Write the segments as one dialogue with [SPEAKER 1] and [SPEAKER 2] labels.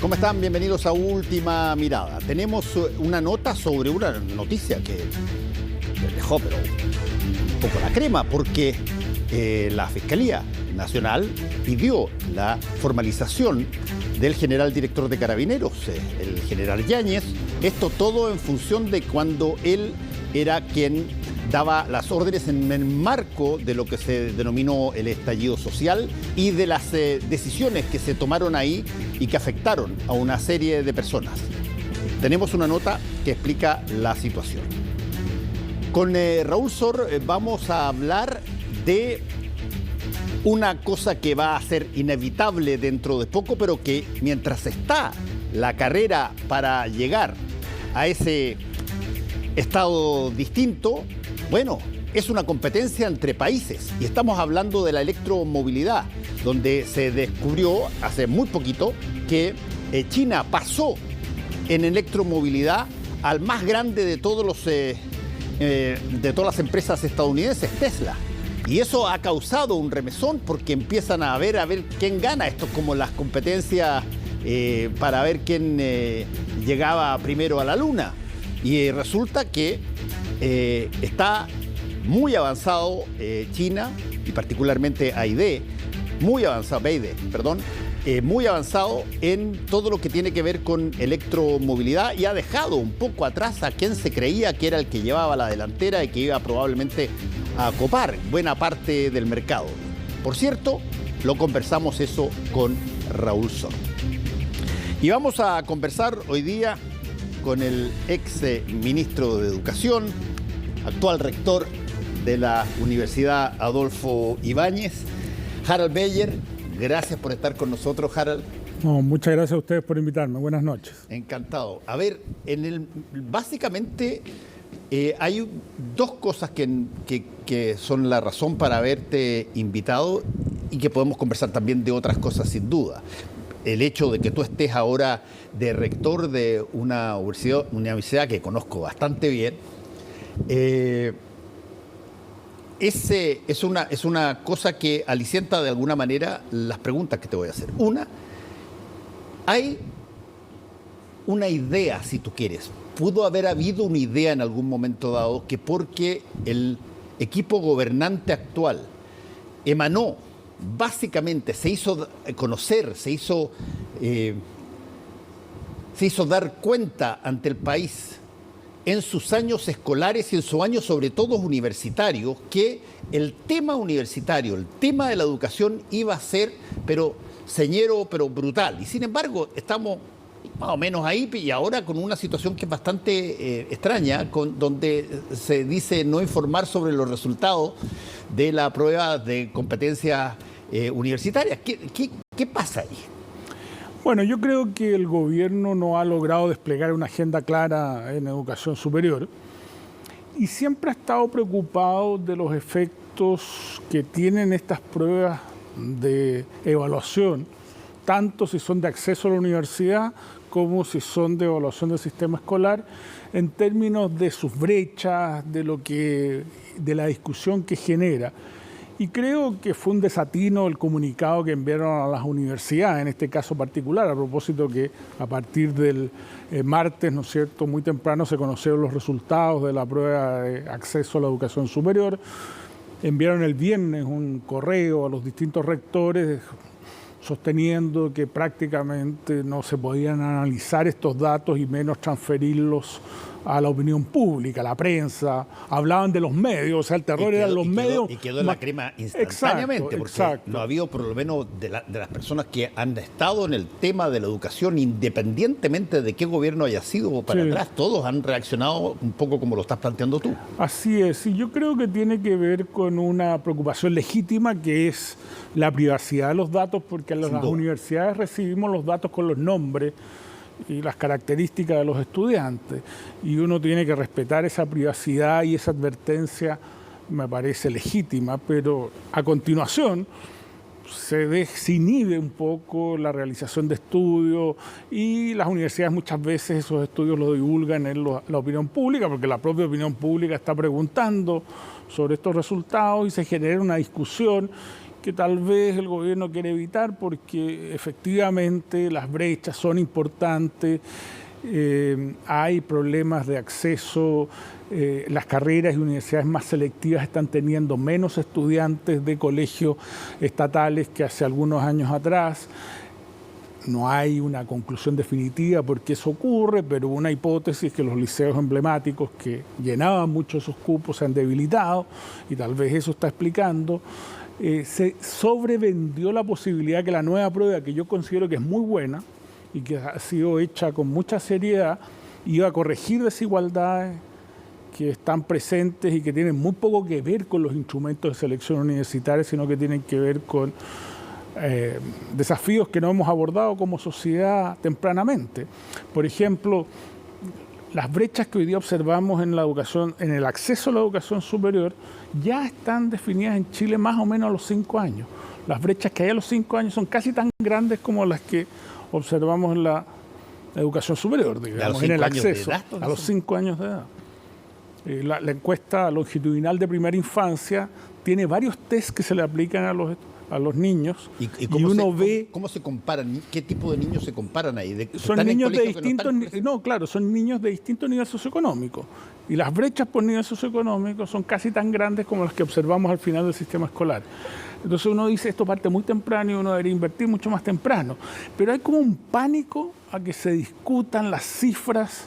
[SPEAKER 1] ¿Cómo están? Bienvenidos a Última Mirada. Tenemos una nota sobre una noticia que dejó pero un poco la crema, porque la Fiscalía Nacional pidió la formalización del general director de Carabineros, el general Yáñez. Esto todo en función de cuando él era quien daba las órdenes en el marco de lo que se denominó el estallido social y de las decisiones que se tomaron ahí y que afectaron a una serie de personas. Tenemos una nota que explica la situación. Con Raúl Sor vamos a hablar de una cosa que va a ser inevitable dentro de poco, pero que mientras está la carrera para llegar a ese estado distinto, bueno, es una competencia entre países y estamos hablando de la electromovilidad, donde se descubrió hace muy poquito que China pasó en electromovilidad al más grande de todas las empresas estadounidenses, Tesla. Y eso ha causado un remesón porque empiezan a ver quién gana. Esto es como las competencias para ver quién llegaba primero a la luna. Y resulta que está muy avanzado China y particularmente BYD, muy avanzado en todo lo que tiene que ver con electromovilidad y ha dejado un poco atrás a quien se creía que era el que llevaba la delantera y que iba probablemente a copar buena parte del mercado. Por cierto, lo conversamos eso con Raúl Sor. Y vamos a conversar hoy día con el ex ministro de Educación, actual rector de la Universidad Adolfo Ibáñez, Harald Beyer. Gracias por estar con nosotros, Harald.
[SPEAKER 2] No, muchas gracias a ustedes por invitarme. Buenas noches.
[SPEAKER 1] Encantado. A ver, básicamente hay dos cosas que son la razón para haberte invitado y que podemos conversar también de otras cosas sin duda. El hecho de que tú estés ahora de rector de una universidad que conozco bastante bien, es una cosa que alicienta de alguna manera las preguntas que te voy a hacer. Una, hay una idea, si tú quieres. Pudo haber habido una idea en algún momento dado que porque el equipo gobernante actual emanó, básicamente se hizo conocer, se hizo dar cuenta ante el país en sus años escolares y en sus años sobre todo universitarios, que el tema universitario, el tema de la educación iba a ser, pero señero, pero brutal. Y sin embargo, estamos más o menos ahí y ahora con una situación que es bastante extraña, donde se dice no informar sobre los resultados de la prueba de competencias universitarias. ¿Qué pasa ahí?
[SPEAKER 2] Bueno, yo creo que el gobierno no ha logrado desplegar una agenda clara en educación superior y siempre ha estado preocupado de los efectos que tienen estas pruebas de evaluación, tanto si son de acceso a la universidad como si son de evaluación del sistema escolar, en términos de sus brechas, de la discusión que genera. Y creo que fue un desatino el comunicado que enviaron a las universidades, en este caso particular, a propósito que a partir del martes, ¿no es cierto?, muy temprano se conocieron los resultados de la prueba de acceso a la educación superior. Enviaron el viernes un correo a los distintos rectores sosteniendo que prácticamente no se podían analizar estos datos y menos transferirlos a la opinión pública, a la prensa. Hablaban de los medios, o sea, el terror eran los medios.
[SPEAKER 1] Y quedó en la crema instantáneamente, porque no ha habido, por lo menos, de las personas que han estado en el tema de la educación, independientemente de qué gobierno haya sido para atrás, todos han reaccionado un poco como lo estás planteando tú.
[SPEAKER 2] Así es, y yo creo que tiene que ver con una preocupación legítima que es la privacidad de los datos, porque las universidades recibimos los datos con los nombres y las características de los estudiantes, y uno tiene que respetar esa privacidad y esa advertencia me parece legítima, pero a continuación se desinhibe un poco la realización de estudios y las universidades muchas veces esos estudios los divulgan en la opinión pública, porque la propia opinión pública está preguntando sobre estos resultados y se genera una discusión que tal vez el gobierno quiere evitar porque efectivamente las brechas son importantes, hay problemas de acceso, las carreras y universidades más selectivas están teniendo menos estudiantes de colegios estatales que hace algunos años atrás. No hay una conclusión definitiva por qué eso ocurre, pero una hipótesis es que los liceos emblemáticos que llenaban mucho esos cupos se han debilitado y tal vez eso está explicando. Se sobrevendió la posibilidad que la nueva prueba, que yo considero que es muy buena y que ha sido hecha con mucha seriedad, iba a corregir desigualdades que están presentes y que tienen muy poco que ver con los instrumentos de selección universitaria, sino que tienen que ver con desafíos que no hemos abordado como sociedad tempranamente. Por ejemplo, las brechas que hoy día observamos en la educación, en el acceso a la educación superior, ya están definidas en Chile más o menos a los 5 años. Las brechas que hay a los 5 años son casi tan grandes como las que observamos en la educación superior, digamos, en el acceso a los 5 años de edad. La encuesta longitudinal de primera infancia tiene varios test que se le aplican a los niños
[SPEAKER 1] y
[SPEAKER 2] uno ve
[SPEAKER 1] cómo se comparan, qué tipo de niños se comparan ahí.
[SPEAKER 2] Son niños de distintos, son niños de distinto nivel socioeconómico y las brechas por nivel socioeconómico son casi tan grandes como las que observamos al final del sistema escolar. Entonces uno dice esto parte muy temprano y uno debería invertir mucho más temprano, pero hay como un pánico a que se discutan las cifras,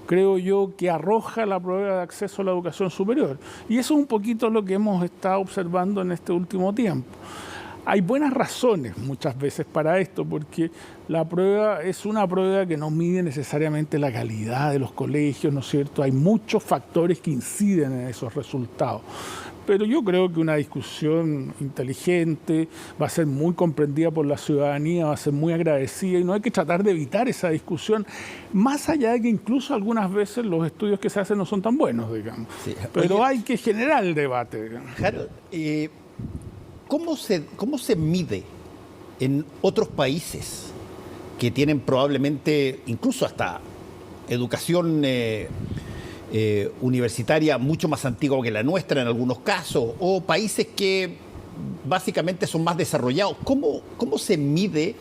[SPEAKER 2] creo yo, que arroja la prueba de acceso a la educación superior. Y eso es un poquito lo que hemos estado observando en este último tiempo. Hay buenas razones muchas veces para esto, porque la prueba es una prueba que no mide necesariamente la calidad de los colegios, ¿no es cierto? Hay muchos factores que inciden en esos resultados. Pero yo creo que una discusión inteligente va a ser muy comprendida por la ciudadanía, va a ser muy agradecida y no hay que tratar de evitar esa discusión, más allá de que incluso algunas veces los estudios que se hacen no son tan buenos, digamos. Sí. Pero hay que generar el debate, digamos.
[SPEAKER 1] Claro, ¿cómo se mide en otros países que tienen probablemente incluso hasta educación universitaria mucho más antigua que la nuestra en algunos casos, o países que básicamente son más desarrollados? ¿Cómo se mide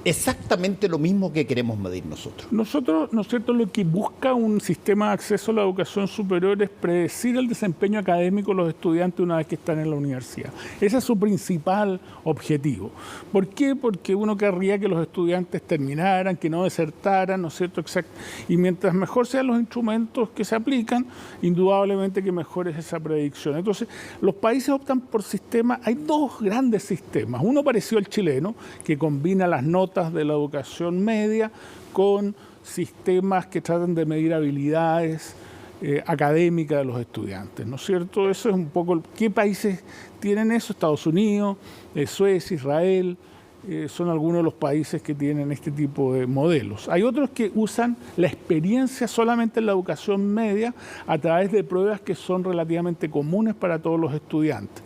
[SPEAKER 1] exactamente lo mismo que queremos medir nosotros?
[SPEAKER 2] Nosotros, ¿no es cierto?, lo que busca un sistema de acceso a la educación superior es predecir el desempeño académico de los estudiantes una vez que están en la universidad. Ese es su principal objetivo. ¿Por qué? Porque uno querría que los estudiantes terminaran, que no desertaran, ¿no es cierto? Y mientras mejor sean los instrumentos que se aplican, indudablemente que mejor es esa predicción. Entonces, los países optan por sistemas, hay dos grandes sistemas. Uno parecido al chileno, que combina las notas de la educación media con sistemas que tratan de medir habilidades académicas de los estudiantes, ¿no es cierto? Eso es un poco... ¿Qué países tienen eso? Estados Unidos, Suecia, Israel, son algunos de los países que tienen este tipo de modelos. Hay otros que usan la experiencia solamente en la educación media a través de pruebas que son relativamente comunes para todos los estudiantes.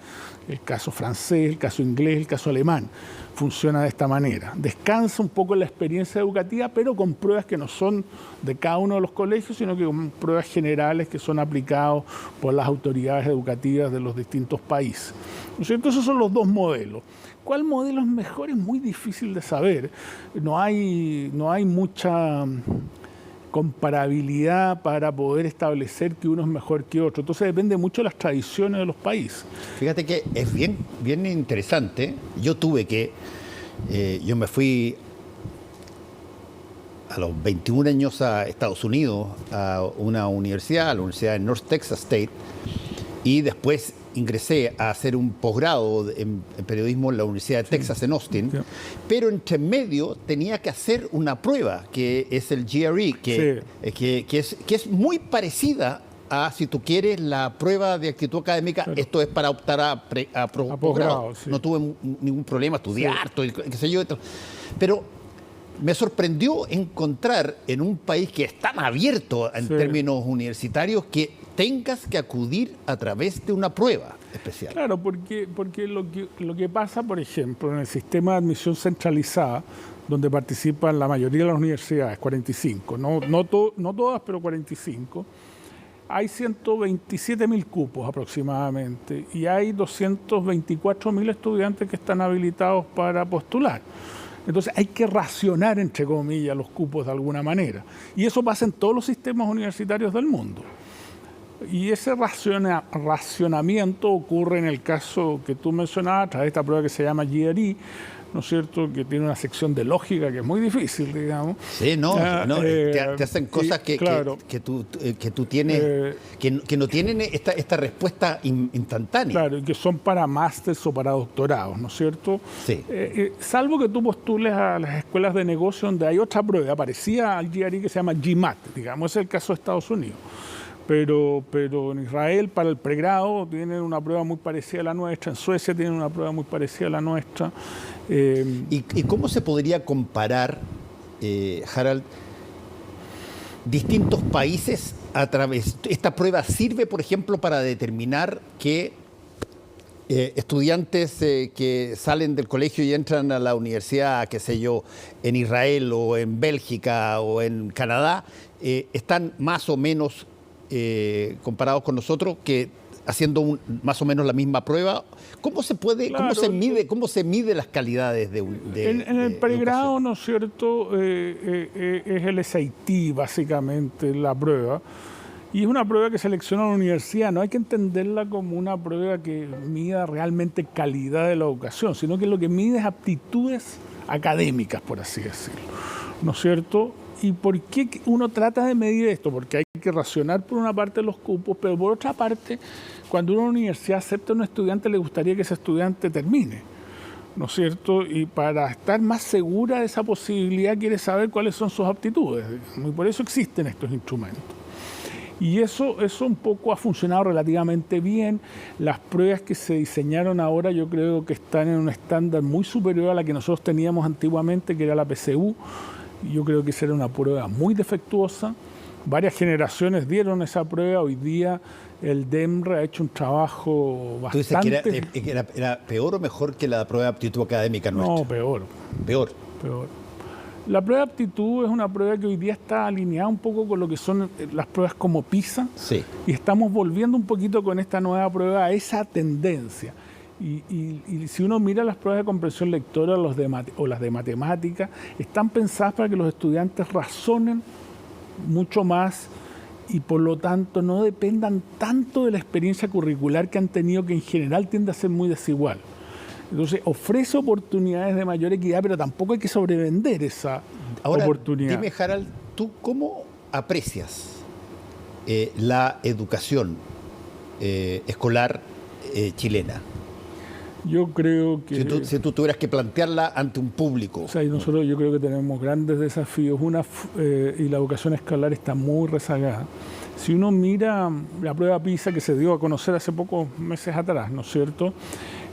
[SPEAKER 2] El caso francés, el caso inglés, el caso alemán. Funciona de esta manera. Descansa un poco en la experiencia educativa, pero con pruebas que no son de cada uno de los colegios, sino que con pruebas generales que son aplicadas por las autoridades educativas de los distintos países. ¿No es cierto? Esos son los dos modelos. ¿Cuál modelo es mejor? Es muy difícil de saber. No hay mucha comparabilidad para poder establecer que uno es mejor que otro. Entonces depende mucho de las tradiciones de los países.
[SPEAKER 1] Fíjate que es bien interesante. Yo me fui a los 21 años a Estados Unidos, a una universidad, a la Universidad de North Texas State, y después ingresé a hacer un posgrado en periodismo en la Universidad de Texas en Austin, pero entre medio tenía que hacer una prueba que es el GRE, que es muy parecida a, si tú quieres, la prueba de actitud académica. Claro. Esto es para optar a posgrado. Sí. No tuve ningún problema, estudié harto, qué sé yo. Pero me sorprendió encontrar en un país que es tan abierto en términos universitarios que tengas que acudir a través de una prueba especial.
[SPEAKER 2] Claro, porque lo que pasa, por ejemplo, en el sistema de admisión centralizada, donde participan la mayoría de las universidades, 45, no todas, pero 45, hay 127.000 cupos aproximadamente y hay 224.000 estudiantes que están habilitados para postular. Entonces hay que racionar, entre comillas, los cupos de alguna manera. Y eso pasa en todos los sistemas universitarios del mundo. Y ese racionamiento ocurre en el caso que tú mencionabas, a través de esta prueba que se llama GRE, ¿no es cierto?, que tiene una sección de lógica que es muy difícil, digamos.
[SPEAKER 1] Sí, te hacen cosas que tú tienes, que no tienen esta respuesta instantánea.
[SPEAKER 2] Claro, y que son para másters o para doctorados, ¿no es cierto?
[SPEAKER 1] Sí.
[SPEAKER 2] Salvo que tú postules a las escuelas de negocio donde hay otra prueba, parecida al GRE, que se llama GMAT, digamos, es el caso de Estados Unidos. Pero en Israel, para el pregrado, tienen una prueba muy parecida a la nuestra. En Suecia tienen una prueba muy parecida a la nuestra.
[SPEAKER 1] ¿Y cómo se podría comparar, Harald, distintos países a través? ¿Esta prueba sirve, por ejemplo, para determinar que estudiantes que salen del colegio y entran a la universidad, qué sé yo, en Israel o en Bélgica o en Canadá, están más o menos comparados con nosotros, que haciendo más o menos la misma prueba? ¿Cómo se puede, claro, cómo se mide las calidades de
[SPEAKER 2] en el pregrado, ¿no es cierto? Es el SAT, básicamente, la prueba. Y es una prueba que selecciona la universidad. No hay que entenderla como una prueba que mida realmente calidad de la educación, sino que lo que mide es aptitudes académicas, por así decirlo, ¿no es cierto? ¿Y por qué uno trata de medir esto? Porque hay que racionar por una parte los cupos, pero por otra parte, cuando una universidad acepta a un estudiante, le gustaría que ese estudiante termine, ¿no es cierto? Y para estar más segura de esa posibilidad, quiere saber cuáles son sus aptitudes. Y por eso existen estos instrumentos. Y eso un poco ha funcionado relativamente bien. Las pruebas que se diseñaron ahora yo creo que están en un estándar muy superior a la que nosotros teníamos antiguamente, que era la PSU. Yo creo que esa era una prueba muy defectuosa. Varias generaciones dieron esa prueba. Hoy día el DEMRE ha hecho un trabajo bastante...
[SPEAKER 1] ¿Tú dices que era peor o mejor que la prueba de aptitud académica nuestra?
[SPEAKER 2] No, peor.
[SPEAKER 1] Peor.
[SPEAKER 2] La prueba de aptitud es una prueba que hoy día está alineada un poco con lo que son las pruebas como PISA.
[SPEAKER 1] Sí.
[SPEAKER 2] Y estamos volviendo un poquito con esta nueva prueba a esa tendencia. Y si uno mira las pruebas de comprensión lectora o las de matemática, están pensadas para que los estudiantes razonen mucho más y por lo tanto no dependan tanto de la experiencia curricular que han tenido, que en general tiende a ser muy desigual. Entonces ofrece oportunidades de mayor equidad, pero tampoco hay que sobrevender esa oportunidad.
[SPEAKER 1] Dime, Harald, ¿tú cómo aprecias la educación escolar chilena?
[SPEAKER 2] Yo creo que...
[SPEAKER 1] Si tú tuvieras que plantearla ante un público.
[SPEAKER 2] O sea, nosotros yo creo que tenemos grandes desafíos. Y la educación escolar está muy rezagada. Si uno mira la prueba PISA que se dio a conocer hace pocos meses atrás, ¿no es cierto?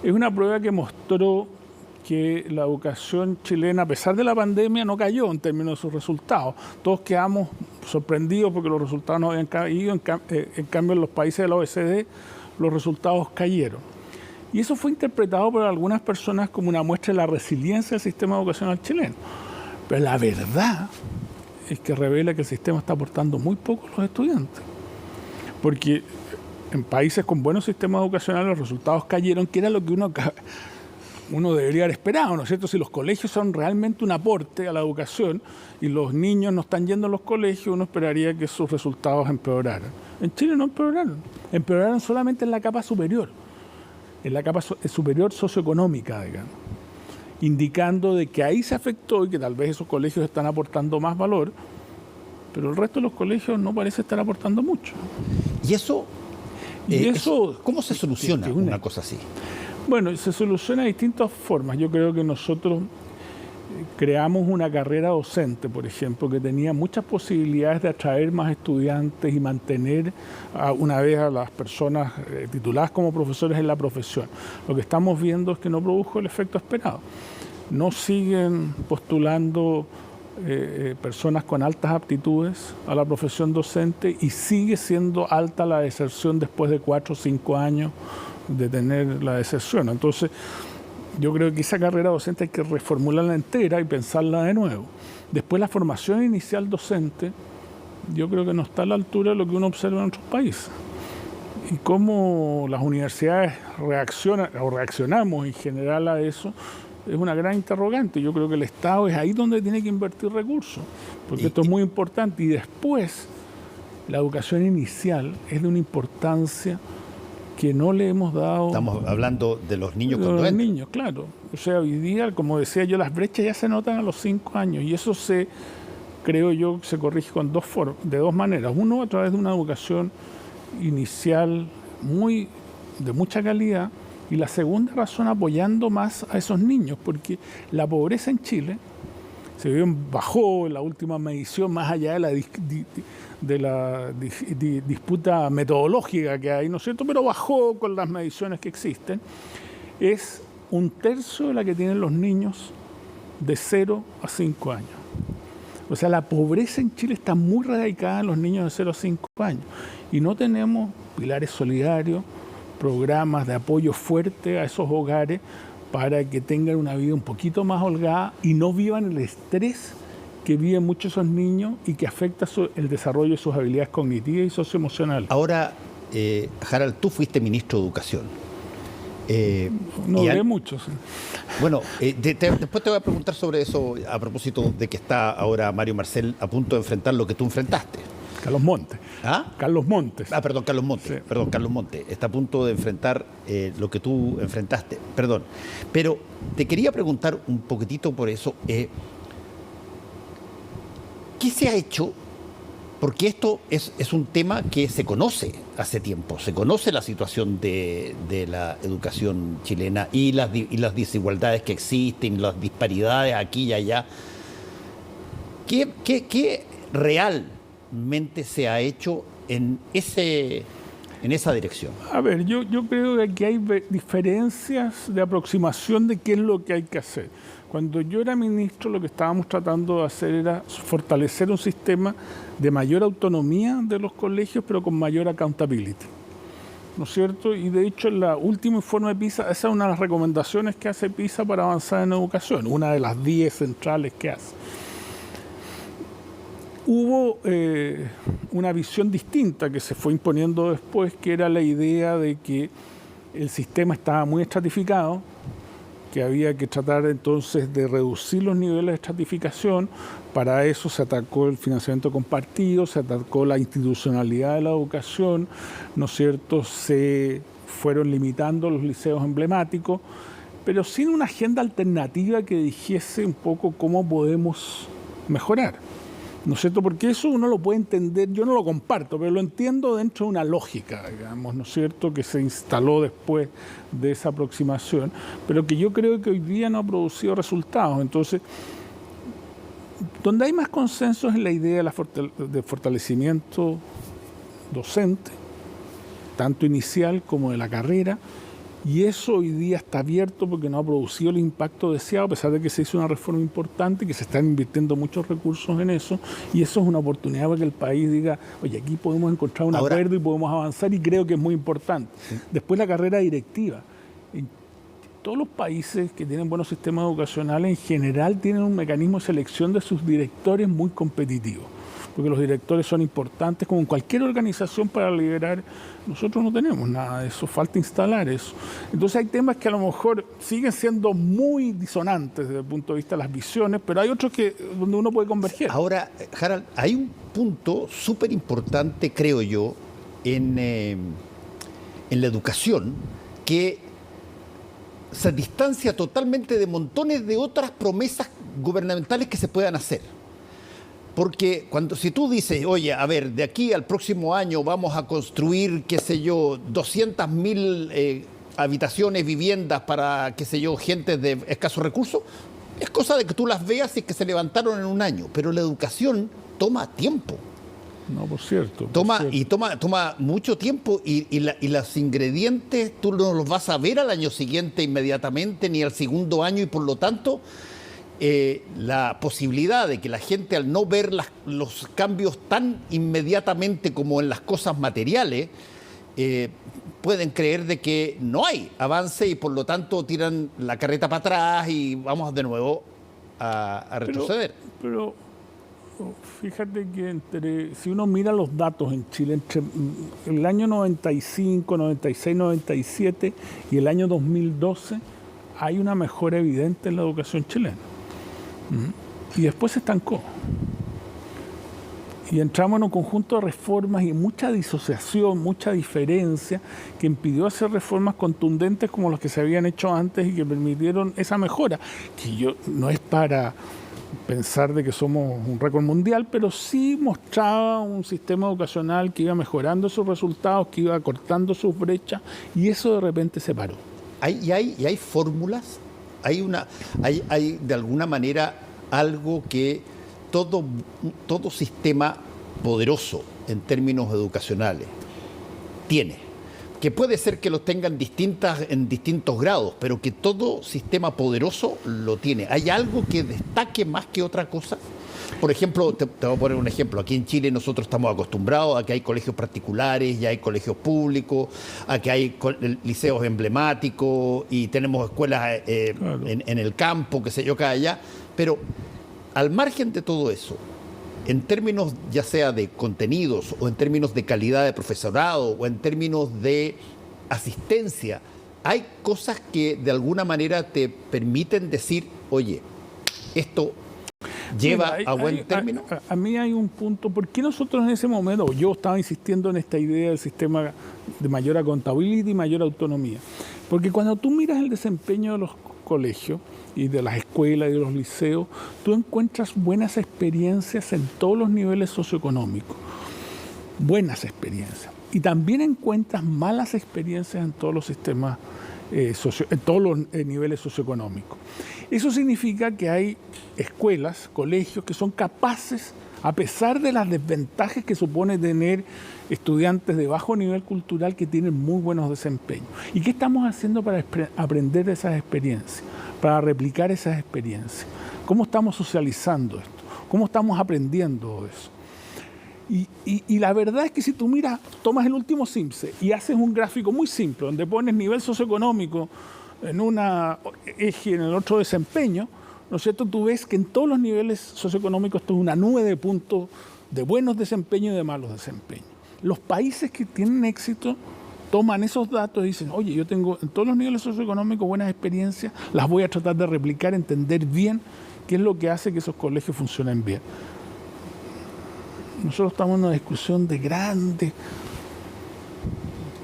[SPEAKER 2] Es una prueba que mostró que la educación chilena, a pesar de la pandemia, no cayó en términos de sus resultados. Todos quedamos sorprendidos porque los resultados no habían caído. En cambio, en los países de la OECD, los resultados cayeron. Y eso fue interpretado por algunas personas como una muestra de la resiliencia del sistema educacional chileno. Pero la verdad es que revela que el sistema está aportando muy poco a los estudiantes. Porque en países con buenos sistemas educacionales los resultados cayeron, que era lo que uno debería haber esperado, ¿no es cierto? Si los colegios son realmente un aporte a la educación y los niños no están yendo a los colegios, uno esperaría que sus resultados empeoraran. En Chile no empeoraron solamente en la capa superior. En la capa superior socioeconómica, digamos, indicando de que ahí se afectó y que tal vez esos colegios están aportando más valor, pero el resto de los colegios no parece estar aportando mucho.
[SPEAKER 1] ¿Y eso cómo se soluciona una cosa así?
[SPEAKER 2] Bueno, se soluciona de distintas formas. Yo creo que nosotros creamos una carrera docente, por ejemplo, que tenía muchas posibilidades de atraer más estudiantes y mantener una vez a las personas tituladas como profesores en la profesión. Lo que estamos viendo es que no produjo el efecto esperado. No siguen postulando personas con altas aptitudes a la profesión docente y sigue siendo alta la deserción después de 4 o 5 años de tener la deserción. Entonces, yo creo que esa carrera docente hay que reformularla entera y pensarla de nuevo. Después, la formación inicial docente yo creo que no está a la altura de lo que uno observa en otros países. Y cómo las universidades reaccionan o reaccionamos en general a eso es una gran interrogante. Yo creo que el Estado es ahí donde tiene que invertir recursos, porque esto es muy importante. Y después, la educación inicial es de una importancia que no le hemos dado.
[SPEAKER 1] Estamos hablando de los niños cuando
[SPEAKER 2] entran. Los niños, claro. O sea, hoy día, como decía yo, las brechas ya se notan a los 5 años y eso creo yo, se corrige de dos maneras. Uno, a través de una educación inicial de mucha calidad, y la segunda razón, apoyando más a esos niños, porque la pobreza en Chile bajó en la última medición, más allá de la disputa metodológica que hay, ¿no es cierto?, pero bajó con las mediciones que existen, es 1/3 de la que tienen los niños de 0 a 5 años. O sea, la pobreza en Chile está muy radicada en los niños de 0 a 5 años. Y no tenemos pilares solidarios, programas de apoyo fuerte a esos hogares para que tengan una vida un poquito más holgada y no vivan el estrés que viven muchos esos niños y que afecta el desarrollo de sus habilidades cognitivas y socioemocionales.
[SPEAKER 1] Ahora, Harald, tú fuiste ministro de Educación.
[SPEAKER 2] No duré mucho. Sí.
[SPEAKER 1] Bueno, después te voy a preguntar sobre eso a propósito de que está ahora Mario Marcel a punto de enfrentar lo que tú enfrentaste.
[SPEAKER 2] Carlos Montes.
[SPEAKER 1] ¿Ah?
[SPEAKER 2] Carlos Montes.
[SPEAKER 1] Perdón, Carlos Montes. Sí. Perdón, Carlos Montes. Está a punto de enfrentar lo que tú enfrentaste. Perdón. Pero te quería preguntar un poquitito por eso. ¿Qué se ha hecho? Porque esto es un tema que se conoce hace tiempo. Se conoce la situación de la educación chilena y las desigualdades que existen, las disparidades aquí y allá. ¿Qué realmente se ha hecho en esa dirección?
[SPEAKER 2] A ver, yo creo que aquí hay diferencias de aproximación de qué es lo que hay que hacer. Cuando yo era ministro, lo que estábamos tratando de hacer era fortalecer un sistema de mayor autonomía de los colegios, pero con mayor accountability, ¿no es cierto? Y de hecho, en el último informe de PISA, esa es una de las recomendaciones que hace PISA para avanzar en educación, una de las 10 centrales que hace. Hubo una visión distinta que se fue imponiendo después, que era la idea de que el sistema estaba muy estratificado, que había que tratar entonces de reducir los niveles de estratificación. Para eso se atacó el financiamiento compartido, se atacó la institucionalidad de la educación, ¿no es cierto? Se fueron limitando los liceos emblemáticos, pero sin una agenda alternativa que dijese un poco cómo podemos mejorar, ¿no es cierto? Porque eso uno lo puede entender, yo no lo comparto, pero lo entiendo dentro de una lógica, digamos, ¿no es cierto?, que se instaló después de esa aproximación, pero que yo creo que hoy día no ha producido resultados. Entonces, donde hay más consenso es en la idea de fortalecimiento docente, tanto inicial como de la carrera, y eso hoy día está abierto porque no ha producido el impacto deseado, a pesar de que se hizo una reforma importante y que se están invirtiendo muchos recursos en eso, y eso es una oportunidad para que el país diga, oye, aquí podemos encontrar un acuerdo y podemos avanzar, y creo que es muy importante. Sí. Después, la carrera directiva. En todos los países que tienen buenos sistemas educacionales, en general tienen un mecanismo de selección de sus directores muy competitivo, porque los directores son importantes, como en cualquier organización, para liderar. Nosotros no tenemos nada de eso, falta instalar eso. Entonces hay temas que a lo mejor siguen siendo muy disonantes desde el punto de vista de las visiones, pero hay otros donde uno puede converger.
[SPEAKER 1] Ahora, Harald, hay un punto súper importante, creo yo, en la educación, que se distancia totalmente de montones de otras promesas gubernamentales que se puedan hacer. Porque si tú dices, oye, a ver, de aquí al próximo año vamos a construir, qué sé yo, 200.000 habitaciones, viviendas para, qué sé yo, gente de escasos recursos, es cosa de que tú las veas y que se levantaron en un año. Pero la educación toma tiempo.
[SPEAKER 2] No, por cierto.
[SPEAKER 1] Toma mucho tiempo y los ingredientes tú no los vas a ver al año siguiente inmediatamente, ni al segundo año, y por lo tanto la posibilidad de que la gente, al no ver los cambios tan inmediatamente como en las cosas materiales, pueden creer de que no hay avance y por lo tanto tiran la carreta para atrás y vamos de nuevo a retroceder.
[SPEAKER 2] Pero Fíjate que si uno mira los datos en Chile, entre el año 95, 96, 97 y el año 2012, hay una mejora evidente en la educación chilena. Y después se estancó. Y entramos en un conjunto de reformas y mucha disociación, mucha diferencia, que impidió hacer reformas contundentes como las que se habían hecho antes y que permitieron esa mejora, que no es para pensar de que somos un récord mundial, pero sí mostraba un sistema educacional que iba mejorando sus resultados, que iba acortando sus brechas, y eso de repente se paró.
[SPEAKER 1] ¿Hay fórmulas? ¿Hay de alguna manera algo que todo sistema poderoso en términos educacionales tiene? Que puede ser que los tengan en distintos grados, pero que todo sistema poderoso lo tiene. ¿Hay algo que destaque más que otra cosa? Por ejemplo, te voy a poner un ejemplo. Aquí en Chile nosotros estamos acostumbrados a que hay colegios particulares, ya hay colegios públicos, a que hay liceos emblemáticos y tenemos escuelas claro, en el campo, qué sé yo, cada allá. Pero al margen de todo eso, en términos ya sea de contenidos o en términos de calidad de profesorado o en términos de asistencia, hay cosas que de alguna manera te permiten decir, oye, esto lleva a buen término.
[SPEAKER 2] A mí hay un punto, ¿por qué nosotros en ese momento, yo estaba insistiendo en esta idea del sistema de mayor accountability y mayor autonomía? Porque cuando tú miras el desempeño de los colegios y de las escuelas y de los liceos, tú encuentras buenas experiencias en todos los niveles socioeconómicos, buenas experiencias. Y también encuentras malas experiencias en todos los sistemas, en todos los niveles socioeconómicos. Eso significa que hay escuelas, colegios que son capaces, a pesar de las desventajas que supone tener estudiantes de bajo nivel cultural, que tienen muy buenos desempeños. ¿Y qué estamos haciendo para aprender de esas experiencias? Para replicar esas experiencias. ¿Cómo estamos socializando esto? ¿Cómo estamos aprendiendo eso? Y la verdad es que si tú miras, tomas el último CIMSE y haces un gráfico muy simple, donde pones nivel socioeconómico en una eje y en el otro desempeño, ¿no es cierto? Tú ves que en todos los niveles socioeconómicos esto es una nube de puntos de buenos desempeños y de malos desempeños. Los países que tienen éxito toman esos datos y dicen, oye, yo tengo en todos los niveles socioeconómicos buenas experiencias, las voy a tratar de replicar, entender bien qué es lo que hace que esos colegios funcionen bien. Nosotros estamos en una discusión de grandes,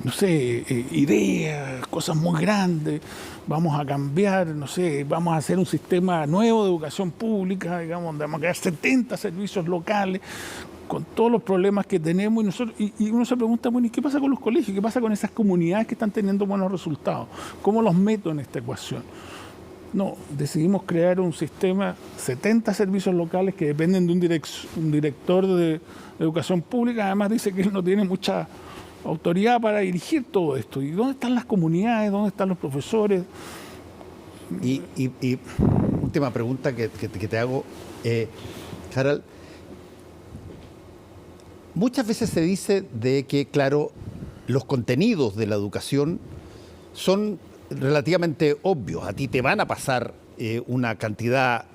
[SPEAKER 2] no sé, ideas, cosas muy grandes. Vamos a cambiar, no sé, vamos a hacer un sistema nuevo de educación pública, digamos, donde vamos a crear 70 servicios locales, con todos los problemas que tenemos, y uno se pregunta, bueno, ¿y qué pasa con los colegios? ¿Qué pasa con esas comunidades que están teniendo buenos resultados? ¿Cómo los meto en esta ecuación? No, decidimos crear un sistema, 70 servicios locales que dependen de un director de educación pública. Además dice que él no tiene mucha autoridad para dirigir todo esto. ¿Y dónde están las comunidades? ¿Dónde están los profesores?
[SPEAKER 1] Y última pregunta que te hago, Harald. Muchas veces se dice de que, claro, los contenidos de la educación son relativamente obvios. A ti te van a pasar una cantidad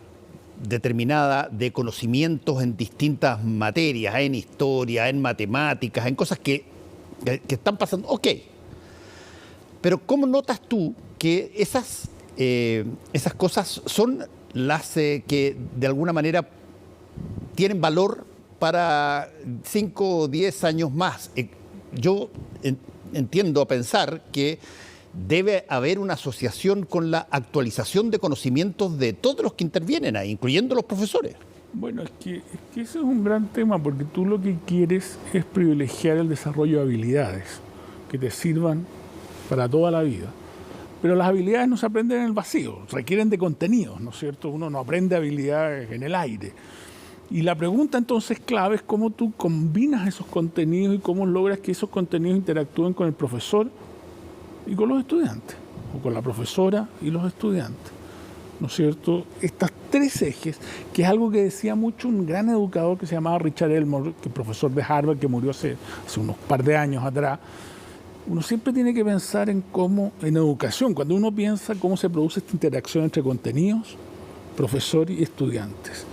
[SPEAKER 1] determinada de conocimientos en distintas materias, en historia, en matemáticas, en cosas que están pasando. Ok. Pero ¿cómo notas tú que esas cosas son las que de alguna manera tienen valor para 5 o 10 años más? Yo entiendo a pensar que debe haber una asociación con la actualización de conocimientos de todos los que intervienen ahí, incluyendo los profesores.
[SPEAKER 2] Bueno, es que ese es un gran tema, porque tú lo que quieres es privilegiar el desarrollo de habilidades que te sirvan para toda la vida. Pero las habilidades no se aprenden en el vacío, requieren de contenidos, ¿no es cierto? Uno no aprende habilidades en el aire. Y la pregunta entonces clave es cómo tú combinas esos contenidos y cómo logras que esos contenidos interactúen con el profesor y con los estudiantes, o con la profesora y los estudiantes, ¿no es cierto? Estas tres ejes, que es algo que decía mucho un gran educador que se llamaba Richard Elmore, que es profesor de Harvard, que murió hace unos par de años atrás. Uno siempre tiene que pensar en cómo, en educación, cuando uno piensa cómo se produce esta interacción entre contenidos, profesor y estudiantes.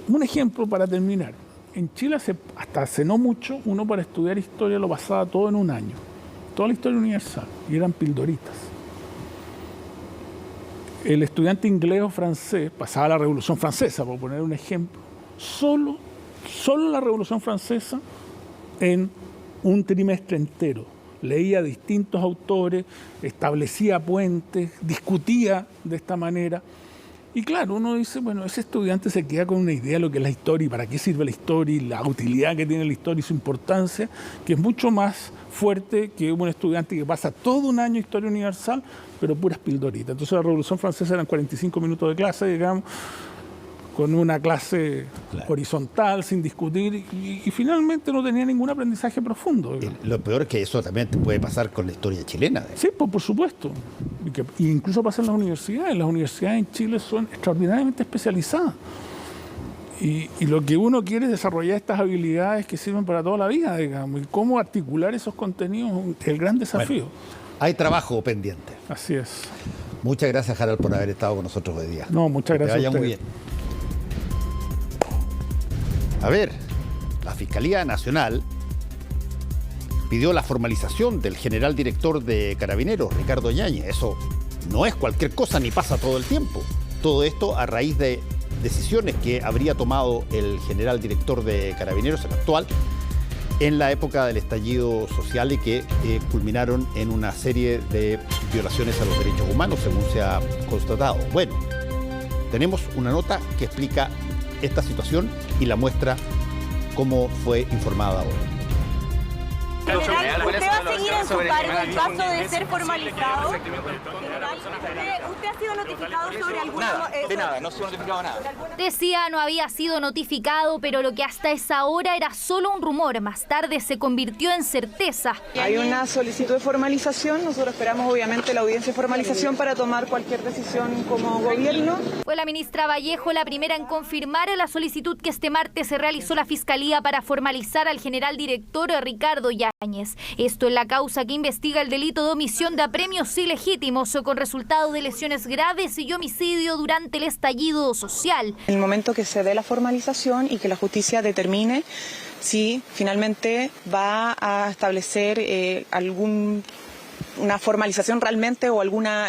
[SPEAKER 2] Un ejemplo para terminar. En Chile, hasta hace no mucho, uno para estudiar historia lo pasaba todo en un año. Toda la historia universal. Y eran pildoritas. El estudiante inglés o francés pasaba la Revolución Francesa, por poner un ejemplo. Solo la Revolución Francesa en un trimestre entero. Leía distintos autores, establecía puentes, discutía de esta manera. Y claro, uno dice, bueno, ese estudiante se queda con una idea de lo que es la historia y para qué sirve la historia y la utilidad que tiene la historia y su importancia, que es mucho más fuerte que un estudiante que pasa todo un año historia universal, pero puras pildoritas. Entonces la Revolución Francesa eran 45 minutos de clase, digamos, con una clase horizontal, sin discutir, y finalmente no tenía ningún aprendizaje profundo.
[SPEAKER 1] Lo peor es que eso también te puede pasar con la historia chilena.
[SPEAKER 2] Sí, pues por supuesto. Y incluso pasa en las universidades. Las universidades en Chile son extraordinariamente especializadas. Y lo que uno quiere es desarrollar estas habilidades que sirven para toda la vida, digamos. Y cómo articular esos contenidos es el gran desafío.
[SPEAKER 1] Bueno, hay trabajo pendiente.
[SPEAKER 2] Así es.
[SPEAKER 1] Muchas gracias, Harald, por haber estado con nosotros hoy día.
[SPEAKER 2] No, muchas gracias.
[SPEAKER 1] Que te vaya muy bien. A ver, la Fiscalía Nacional pidió la formalización del general director de Carabineros, Ricardo Yáñez. Eso no es cualquier cosa ni pasa todo el tiempo. Todo esto a raíz de decisiones que habría tomado el general director de Carabineros, el actual, en la época del estallido social y que culminaron en una serie de violaciones a los derechos humanos, según se ha constatado. Bueno, tenemos una nota que explica esta situación y la muestra cómo fue informada ahora.
[SPEAKER 3] General, ¿usted va a seguir en su cargo en caso de ser formalizado? General, ¿usted ha sido notificado sobre alguna...
[SPEAKER 4] Nada, de nada, no se ha notificado nada.
[SPEAKER 5] Decía no había sido notificado, pero lo que hasta esa hora era solo un rumor, más tarde se convirtió en certeza.
[SPEAKER 6] Hay una solicitud de formalización, nosotros esperamos obviamente la audiencia de formalización para tomar cualquier decisión como gobierno.
[SPEAKER 5] Fue la ministra Vallejo la primera en confirmar la solicitud que este martes se realizó la Fiscalía para formalizar al general director Ricardo Yáñez. Esto en la causa que investiga el delito de omisión de apremios ilegítimos con resultado de lesiones graves y homicidio durante el estallido social.
[SPEAKER 6] En el momento que se dé la formalización y que la justicia determine si finalmente va a establecer una formalización realmente o alguna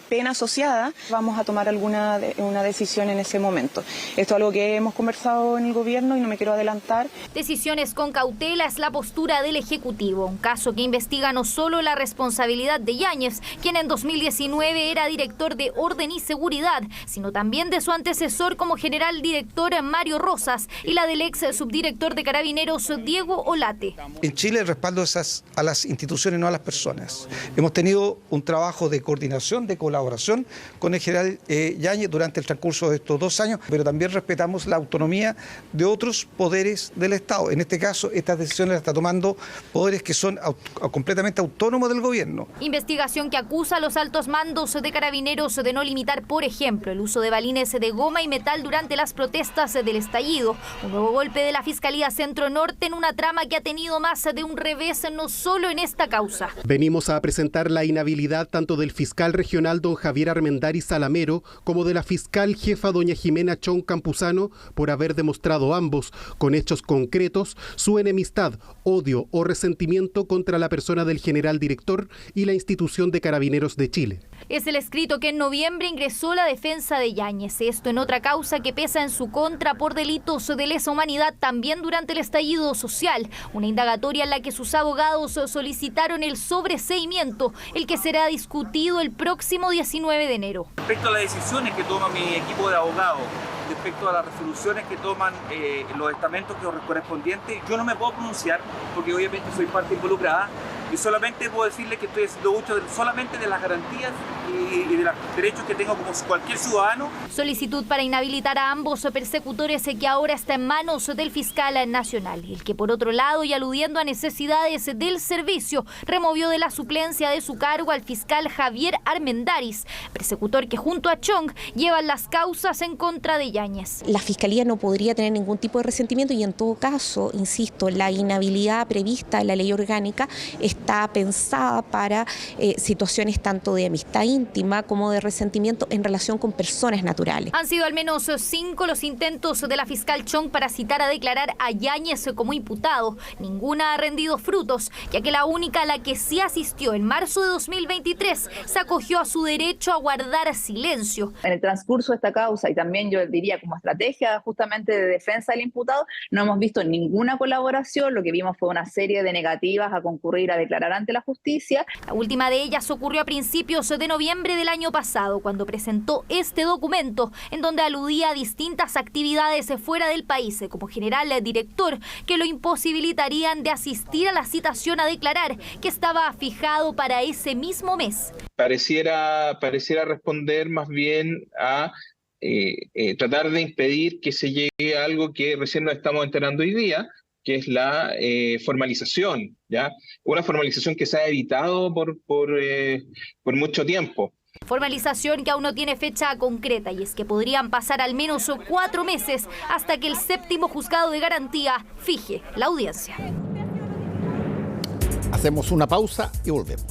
[SPEAKER 6] pena asociada, vamos a tomar una decisión en ese momento. Esto es algo que hemos conversado en el gobierno y no me quiero adelantar.
[SPEAKER 5] Decisiones con cautela es la postura del Ejecutivo, un caso que investiga no solo la responsabilidad de Yáñez, quien en 2019 era director de Orden y Seguridad, sino también de su antecesor como general director Mario Rosas y la del ex subdirector de Carabineros Diego Olate.
[SPEAKER 7] En Chile el respaldo es a las instituciones, no a las personas. Hemos tenido un trabajo de coordinación, de colaboración con el general Yáñez durante el transcurso de estos 2 años, pero también respetamos la autonomía de otros poderes del Estado. En este caso, estas decisiones las está tomando poderes que son completamente autónomos del gobierno.
[SPEAKER 5] Investigación que acusa a los altos mandos de Carabineros de no limitar, por ejemplo, el uso de balines de goma y metal durante las protestas del estallido. Un nuevo golpe de la Fiscalía Centro Norte en una trama que ha tenido más de un revés, no solo en esta causa.
[SPEAKER 8] Venimos a presentar la inhabilidad tanto del fiscal regional don Javier Armendáriz Salamero como de la fiscal jefa doña Jimena Chong Campuzano por haber demostrado ambos, con hechos concretos, su enemistad, odio o resentimiento contra la persona del general director y la institución de Carabineros de Chile.
[SPEAKER 5] Es el escrito que en noviembre ingresó la defensa de Yáñez, esto en otra causa que pesa en su contra por delitos de lesa humanidad también durante el estallido social, una indagatoria en la que sus abogados solicitaron el sobreseimiento, el que será discutido el próximo 19 de enero.
[SPEAKER 4] Respecto a las decisiones que toma mi equipo de abogados, respecto a las resoluciones que toman los estamentos correspondientes, yo no me puedo pronunciar porque obviamente soy parte involucrada y solamente puedo decirle que estoy haciendo uso solamente de las garantías y de los derechos que tengo como cualquier ciudadano.
[SPEAKER 5] Solicitud para inhabilitar a ambos persecutores que ahora está en manos del fiscal nacional, el que por otro lado y aludiendo a necesidades del servicio removió de la suplencia de su cargo al fiscal Javier Armendáriz, persecutor que junto a Chong llevan las causas en contra de Yáñez.
[SPEAKER 9] La Fiscalía no podría tener ningún tipo de resentimiento y en todo caso, insisto, la inhabilidad prevista en la ley orgánica está pensada para situaciones tanto de amistad íntima íntima como de resentimiento en relación con personas naturales.
[SPEAKER 5] Han sido al menos 5 los intentos de la fiscal Chong para citar a declarar a Yáñez como imputado. Ninguna ha rendido frutos, ya que la única a la que sí asistió en marzo de 2023 se acogió a su derecho a guardar silencio.
[SPEAKER 10] En el transcurso de esta causa, y también yo diría como estrategia justamente de defensa del imputado, no hemos visto ninguna colaboración. Lo que vimos fue una serie de negativas a concurrir a declarar ante la justicia.
[SPEAKER 5] La última de ellas ocurrió a principios de noviembre del año pasado, cuando presentó este documento, en donde aludía a distintas actividades fuera del país, como general director, que lo imposibilitarían de asistir a la citación a declarar, que estaba fijado para ese mismo mes.
[SPEAKER 11] Pareciera responder más bien a tratar de impedir que se llegue a algo que recién nos estamos enterando hoy día, que es la formalización, ¿ya? Una formalización que se ha evitado por mucho tiempo.
[SPEAKER 5] Formalización que aún no tiene fecha concreta, y es que podrían pasar al menos 4 meses hasta que el 7º juzgado de garantía fije la audiencia.
[SPEAKER 1] Hacemos una pausa y volvemos.